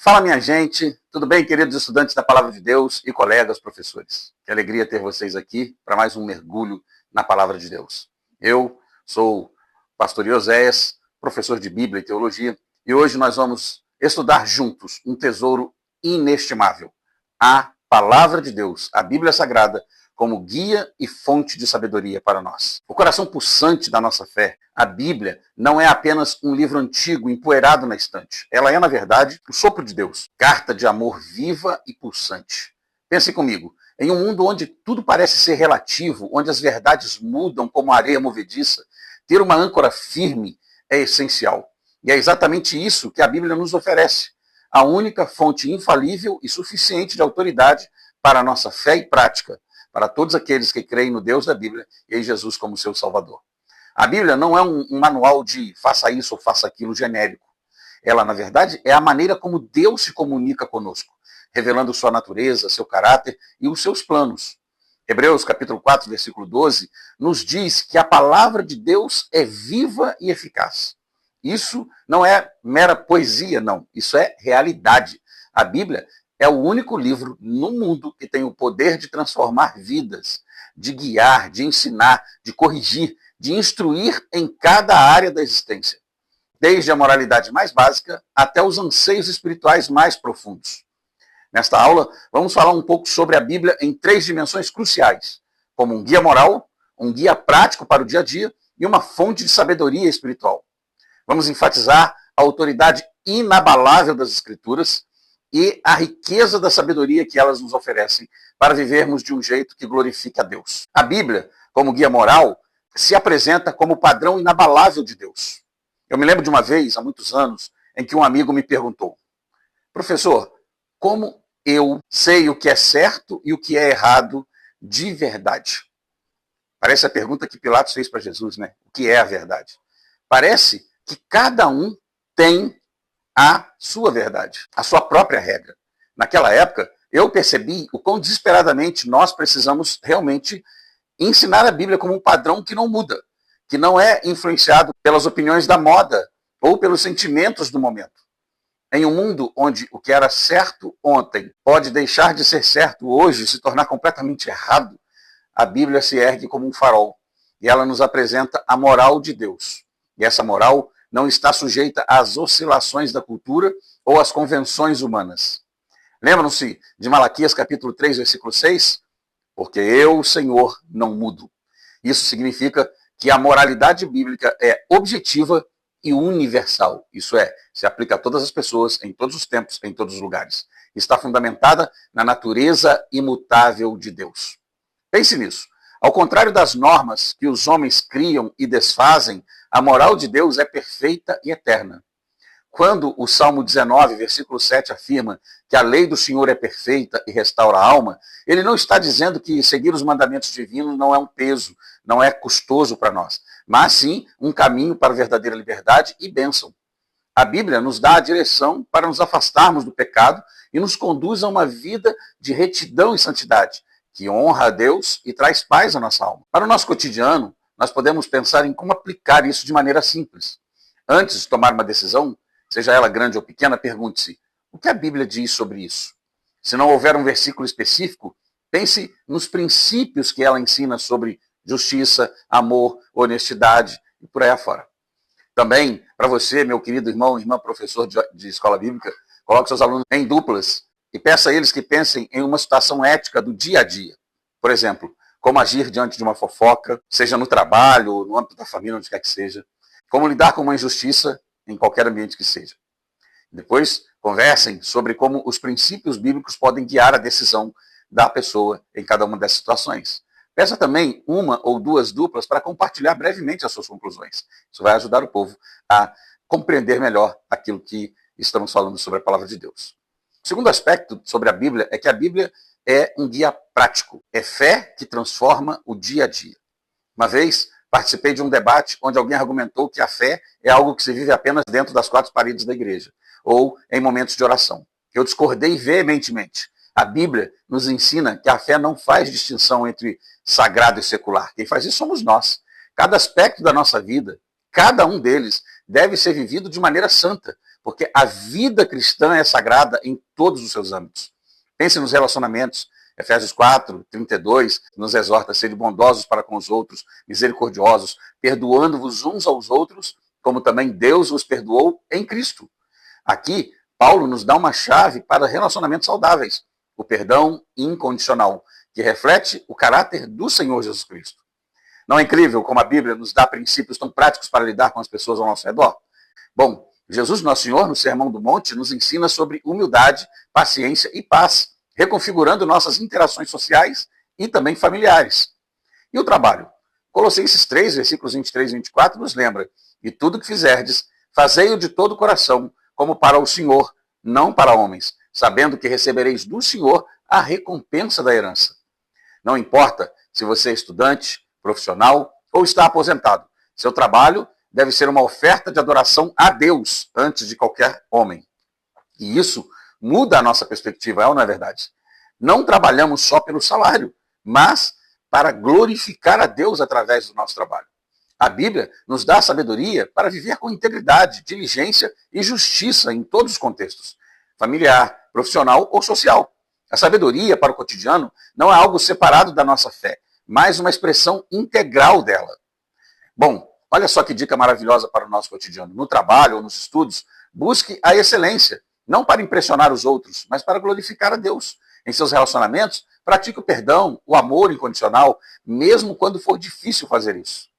Fala, minha gente, tudo bem, queridos estudantes da Palavra de Deus e colegas professores? Que alegria ter vocês aqui para mais um mergulho na Palavra de Deus. Eu sou o pastor Ioséias, professor de Bíblia e Teologia, e hoje nós vamos estudar juntos um tesouro inestimável, a Palavra de Deus, a Bíblia Sagrada, como guia e fonte de sabedoria para nós. O coração pulsante da nossa fé, a Bíblia, não é apenas um livro antigo empoeirado na estante. Ela é, na verdade, o sopro de Deus, carta de amor viva e pulsante. Pense comigo, em um mundo onde tudo parece ser relativo, onde as verdades mudam como areia movediça, ter uma âncora firme é essencial. E é exatamente isso que a Bíblia nos oferece, a única fonte infalível e suficiente de autoridade para a nossa fé e prática, para todos aqueles que creem no Deus da Bíblia e em Jesus como seu Salvador. A Bíblia não é um manual de faça isso ou faça aquilo genérico. Ela, na verdade, é a maneira como Deus se comunica conosco, revelando sua natureza, seu caráter e os seus planos. Hebreus capítulo 4, versículo 12, nos diz que a palavra de Deus é viva e eficaz. Isso não é mera poesia, não. Isso é realidade. A Bíblia é o único livro no mundo que tem o poder de transformar vidas, de guiar, de ensinar, de corrigir, de instruir em cada área da existência, desde a moralidade mais básica até os anseios espirituais mais profundos. Nesta aula, vamos falar um pouco sobre a Bíblia em 3 dimensões cruciais, como um guia moral, um guia prático para o dia a dia e uma fonte de sabedoria espiritual. Vamos enfatizar a autoridade inabalável das Escrituras e a riqueza da sabedoria que elas nos oferecem para vivermos de um jeito que glorifique a Deus. A Bíblia, como guia moral, se apresenta como padrão inabalável de Deus. Eu me lembro de uma vez, há muitos anos, em que um amigo me perguntou: professor, como eu sei o que é certo e o que é errado de verdade? Parece a pergunta que Pilatos fez para Jesus, né? O que é a verdade? Parece que cada um tem a sua verdade, a sua própria regra. Naquela época, eu percebi o quão desesperadamente nós precisamos realmente ensinar a Bíblia como um padrão que não muda, que não é influenciado pelas opiniões da moda ou pelos sentimentos do momento. Em um mundo onde o que era certo ontem pode deixar de ser certo hoje e se tornar completamente errado, a Bíblia se ergue como um farol e ela nos apresenta a moral de Deus. E essa moral não está sujeita às oscilações da cultura ou às convenções humanas. Lembram-se de Malaquias capítulo 3, versículo 6? Porque eu, Senhor, não mudo. Isso significa que a moralidade bíblica é objetiva e universal. Isso é, se aplica a todas as pessoas, em todos os tempos, em todos os lugares. Está fundamentada na natureza imutável de Deus. Pense nisso. Ao contrário das normas que os homens criam e desfazem, a moral de Deus é perfeita e eterna. Quando o Salmo 19, versículo 7 afirma que a lei do Senhor é perfeita e restaura a alma, ele não está dizendo que seguir os mandamentos divinos não é um peso, não é custoso para nós, mas sim um caminho para a verdadeira liberdade e bênção. A Bíblia nos dá a direção para nos afastarmos do pecado e nos conduz a uma vida de retidão e santidade, que honra a Deus e traz paz à nossa alma. Para o nosso cotidiano, nós podemos pensar em como aplicar isso de maneira simples. Antes de tomar uma decisão, seja ela grande ou pequena, pergunte-se: o que a Bíblia diz sobre isso? Se não houver um versículo específico, pense nos princípios que ela ensina sobre justiça, amor, honestidade e por aí afora. Também, para você, meu querido irmão, irmã, professor de escola bíblica, coloque seus alunos em duplas e peça a eles que pensem em uma situação ética do dia a dia. Por exemplo, como agir diante de uma fofoca, seja no trabalho, ou no âmbito da família, onde quer que seja. Como lidar com uma injustiça em qualquer ambiente que seja. Depois, conversem sobre como os princípios bíblicos podem guiar a decisão da pessoa em cada uma dessas situações. Peça também uma ou 2 duplas para compartilhar brevemente as suas conclusões. Isso vai ajudar o povo a compreender melhor aquilo que estamos falando sobre a palavra de Deus. O segundo aspecto sobre a Bíblia é que a Bíblia é um guia prático. É fé que transforma o dia a dia. Uma vez, participei de um debate onde alguém argumentou que a fé é algo que se vive apenas dentro das 4 paredes da igreja, ou em momentos de oração. Eu discordei veementemente. A Bíblia nos ensina que a fé não faz distinção entre sagrado e secular. Quem faz isso somos nós. Cada aspecto da nossa vida, cada um deles, deve ser vivido de maneira santa, porque a vida cristã é sagrada em todos os seus âmbitos. Pense nos relacionamentos. Efésios 4, 32, nos exorta a serem bondosos para com os outros, misericordiosos, perdoando-vos uns aos outros, como também Deus os perdoou em Cristo. Aqui, Paulo nos dá uma chave para relacionamentos saudáveis, o perdão incondicional, que reflete o caráter do Senhor Jesus Cristo. Não é incrível como a Bíblia nos dá princípios tão práticos para lidar com as pessoas ao nosso redor? Bom, Jesus, nosso Senhor, no Sermão do Monte, nos ensina sobre humildade, paciência e paz, reconfigurando nossas interações sociais e também familiares. E o trabalho? Colossenses 3, versículos 23 e 24, nos lembra: e tudo que fizerdes, fazei-o de todo o coração, como para o Senhor, não para homens, sabendo que recebereis do Senhor a recompensa da herança. Não importa se você é estudante, profissional ou está aposentado, seu trabalho deve ser uma oferta de adoração a Deus antes de qualquer homem. E isso muda a nossa perspectiva, não é verdade? Não trabalhamos só pelo salário, mas para glorificar a Deus através do nosso trabalho. A Bíblia nos dá a sabedoria para viver com integridade, diligência e justiça em todos os contextos, familiar, profissional ou social. A sabedoria para o cotidiano não é algo separado da nossa fé, mas uma expressão integral dela. Bom, olha só que dica maravilhosa para o nosso cotidiano. No trabalho ou nos estudos, busque a excelência, não para impressionar os outros, mas para glorificar a Deus. Em seus relacionamentos, pratique o perdão, o amor incondicional, mesmo quando for difícil fazer isso.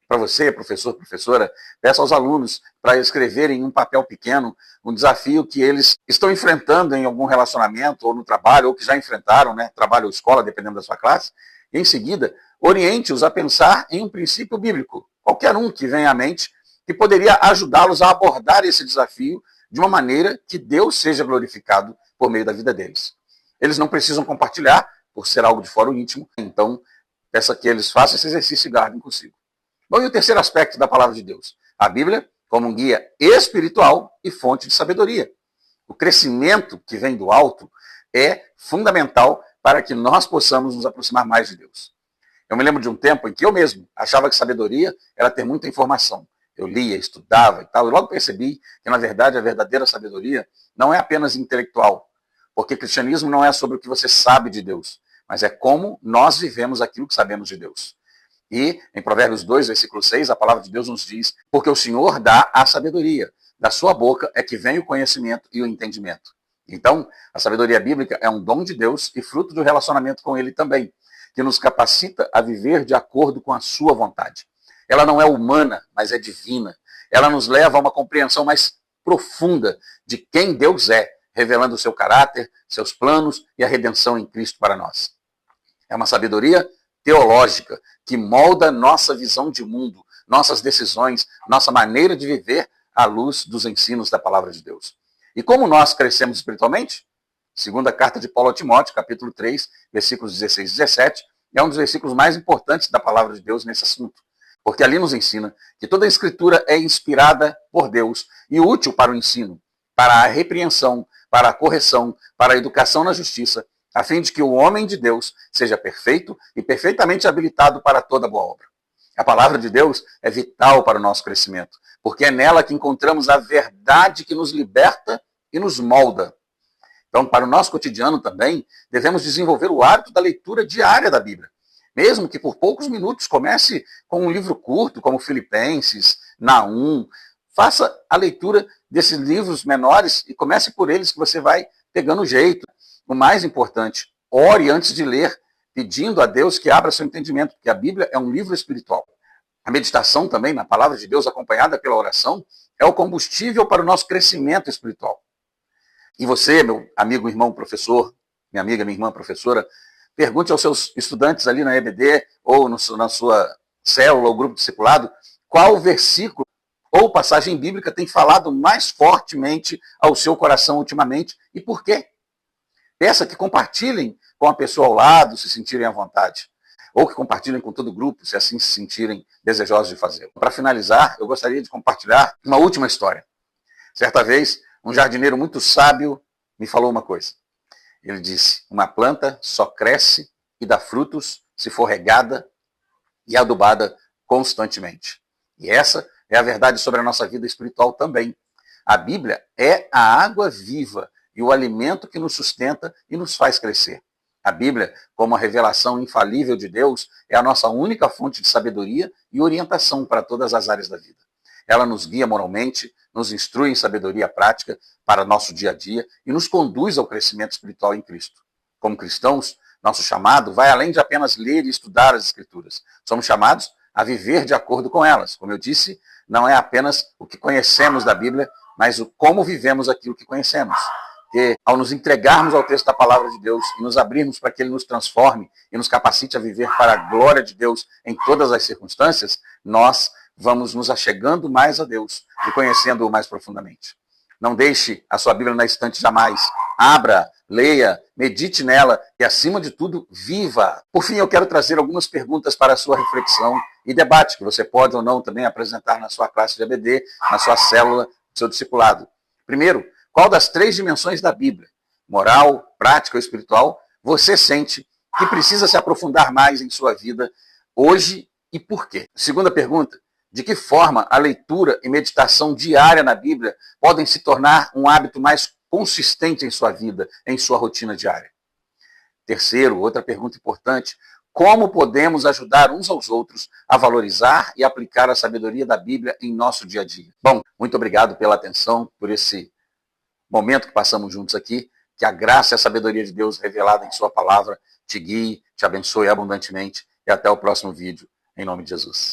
Para você, professor, professora, peça aos alunos para escreverem em um papel pequeno um desafio que eles estão enfrentando em algum relacionamento ou no trabalho, ou que já enfrentaram, né, trabalho ou escola, dependendo da sua classe. E, em seguida, oriente-os a pensar em um princípio bíblico, qualquer um que venha à mente, que poderia ajudá-los a abordar esse desafio de uma maneira que Deus seja glorificado por meio da vida deles. Eles não precisam compartilhar, por ser algo de fora íntimo, então peça que eles façam esse exercício e guardem consigo. Bom, e o terceiro aspecto da palavra de Deus? A Bíblia como um guia espiritual e fonte de sabedoria. O crescimento que vem do alto é fundamental para que nós possamos nos aproximar mais de Deus. Eu me lembro de um tempo em que eu mesmo achava que sabedoria era ter muita informação. Eu lia, estudava e tal, e logo percebi que, na verdade, a verdadeira sabedoria não é apenas intelectual, porque o cristianismo não é sobre o que você sabe de Deus, mas é como nós vivemos aquilo que sabemos de Deus. E, em Provérbios 2, versículo 6, a palavra de Deus nos diz: porque o Senhor dá a sabedoria, da sua boca é que vem o conhecimento e o entendimento. Então, a sabedoria bíblica é um dom de Deus e fruto do relacionamento com Ele também, que nos capacita a viver de acordo com a sua vontade. Ela não é humana, mas é divina. Ela nos leva a uma compreensão mais profunda de quem Deus é, revelando o seu caráter, seus planos e a redenção em Cristo para nós. É uma sabedoria teológica que molda nossa visão de mundo, nossas decisões, nossa maneira de viver à luz dos ensinos da palavra de Deus. E como nós crescemos espiritualmente? Segunda carta de Paulo a Timóteo, capítulo 3, versículos 16 e 17, é um dos versículos mais importantes da palavra de Deus nesse assunto, porque ali nos ensina que toda a escritura é inspirada por Deus e útil para o ensino, para a repreensão, para a correção, para a educação na justiça, a fim de que o homem de Deus seja perfeito e perfeitamente habilitado para toda boa obra. A palavra de Deus é vital para o nosso crescimento, porque é nela que encontramos a verdade que nos liberta e nos molda. Então, para o nosso cotidiano também, devemos desenvolver o hábito da leitura diária da Bíblia. Mesmo que por poucos minutos, comece com um livro curto, como Filipenses, Naum. Faça a leitura desses livros menores e comece por eles, que você vai pegando o jeito. O mais importante, ore antes de ler, pedindo a Deus que abra seu entendimento, porque a Bíblia é um livro espiritual. A meditação também, na palavra de Deus, acompanhada pela oração, é o combustível para o nosso crescimento espiritual. E você, meu amigo, irmão, professor, minha amiga, minha irmã, professora, pergunte aos seus estudantes ali na EBD ou na sua célula ou grupo discipulado qual versículo ou passagem bíblica tem falado mais fortemente ao seu coração ultimamente e por quê. Peça que compartilhem com a pessoa ao lado, se sentirem à vontade. Ou que compartilhem com todo o grupo, se assim se sentirem desejosos de fazê-lo. Para finalizar, eu gostaria de compartilhar uma última história. Certa vez, um jardineiro muito sábio me falou uma coisa. Ele disse: uma planta só cresce e dá frutos se for regada e adubada constantemente. E essa é a verdade sobre a nossa vida espiritual também. A Bíblia é a água viva e o alimento que nos sustenta e nos faz crescer. A Bíblia, como a revelação infalível de Deus, é a nossa única fonte de sabedoria e orientação para todas as áreas da vida. Ela nos guia moralmente, nos instrui em sabedoria prática para nosso dia a dia e nos conduz ao crescimento espiritual em Cristo. Como cristãos, nosso chamado vai além de apenas ler e estudar as Escrituras. Somos chamados a viver de acordo com elas. Como eu disse, não é apenas o que conhecemos da Bíblia, mas o como vivemos aquilo que conhecemos. Que ao nos entregarmos ao texto da palavra de Deus e nos abrirmos para que ele nos transforme e nos capacite a viver para a glória de Deus em todas as circunstâncias, nós vamos nos achegando mais a Deus e conhecendo-o mais profundamente. Não deixe a sua Bíblia na estante jamais. Abra, leia, medite nela e, acima de tudo, viva. Por fim, eu quero trazer algumas perguntas para a sua reflexão e debate, que você pode ou não também apresentar na sua classe de ABD, na sua célula, no seu discipulado. Primeiro, qual das 3 dimensões da Bíblia, moral, prática ou espiritual, você sente que precisa se aprofundar mais em sua vida hoje e por quê? Segunda pergunta, de que forma a leitura e meditação diária na Bíblia podem se tornar um hábito mais consistente em sua vida, em sua rotina diária? Terceiro, outra pergunta importante, como podemos ajudar uns aos outros a valorizar e aplicar a sabedoria da Bíblia em nosso dia a dia? Bom, muito obrigado pela atenção, por esse momento que passamos juntos aqui. Que a graça e a sabedoria de Deus revelada em sua palavra te guie, te abençoe abundantemente e até o próximo vídeo, em nome de Jesus.